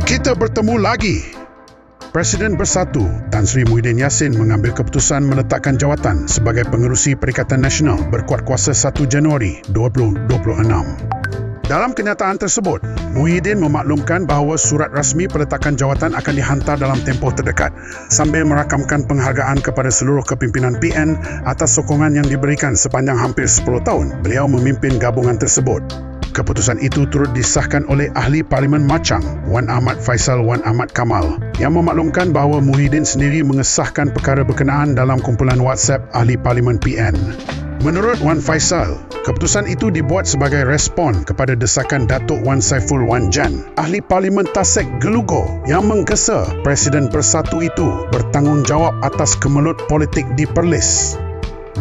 Kita bertemu lagi. Presiden Bersatu Tan Sri Muhyiddin Yassin mengambil keputusan meletakkan jawatan sebagai Pengerusi Perikatan Nasional berkuat kuasa 1 Januari 2026. Dalam kenyataan tersebut, Muhyiddin memaklumkan bahawa surat rasmi peletakan jawatan akan dihantar dalam tempoh terdekat sambil merakamkan penghargaan kepada seluruh kepimpinan PN atas sokongan yang diberikan sepanjang hampir 10 tahun beliau memimpin gabungan tersebut. Keputusan itu turut disahkan oleh Ahli Parlimen Machang, Wan Ahmad Faisal Wan Ahmad Kamal, yang memaklumkan bahawa Muhyiddin sendiri mengesahkan perkara berkenaan dalam kumpulan WhatsApp Ahli Parlimen PN. Menurut Wan Faisal, keputusan itu dibuat sebagai respon kepada desakan Datuk Wan Saiful Wan Jan, Ahli Parlimen Tasek Gelugo, yang menggesa Presiden Bersatu itu bertanggungjawab atas kemelut politik di Perlis.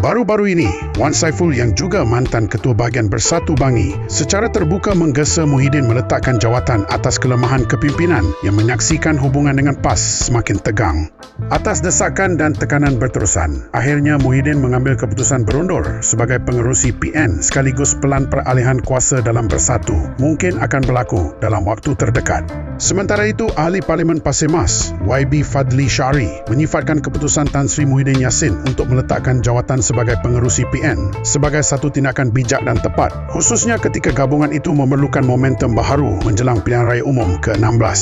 Baru-baru ini, Wan Saiful yang juga mantan Ketua Bahagian Bersatu Bangi secara terbuka menggesa Muhyiddin meletakkan jawatan atas kelemahan kepimpinan yang menyaksikan hubungan dengan PAS semakin tegang. Atas desakan dan tekanan berterusan, akhirnya Muhyiddin mengambil keputusan berundur sebagai Pengerusi PN sekaligus pelan peralihan kuasa dalam Bersatu mungkin akan berlaku dalam waktu terdekat. Sementara itu, Ahli Parlimen Pasir Mas, YB Fadli Syari, menyifatkan keputusan Tan Sri Muhyiddin Yassin untuk meletakkan jawatan sebagai Pengerusi PN sebagai satu tindakan bijak dan tepat, khususnya ketika gabungan itu memerlukan momentum baharu menjelang pilihan raya umum ke-16.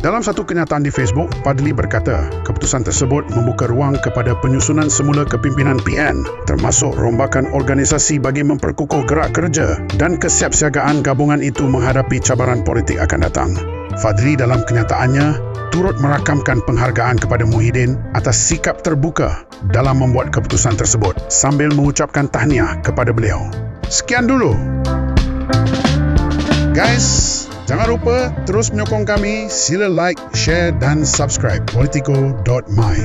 Dalam satu kenyataan di Facebook, Fadli berkata, keputusan tersebut membuka ruang kepada penyusunan semula kepimpinan PN, termasuk rombakan organisasi bagi memperkukuh gerak kerja dan kesiapsiagaan gabungan itu menghadapi cabaran politik akan datang. Fadli dalam kenyataannya turut merakamkan penghargaan kepada Muhyiddin atas sikap terbuka dalam membuat keputusan tersebut sambil mengucapkan tahniah kepada beliau. Sekian dulu. Guys, jangan lupa terus menyokong kami. Sila like, share dan subscribe politico.my.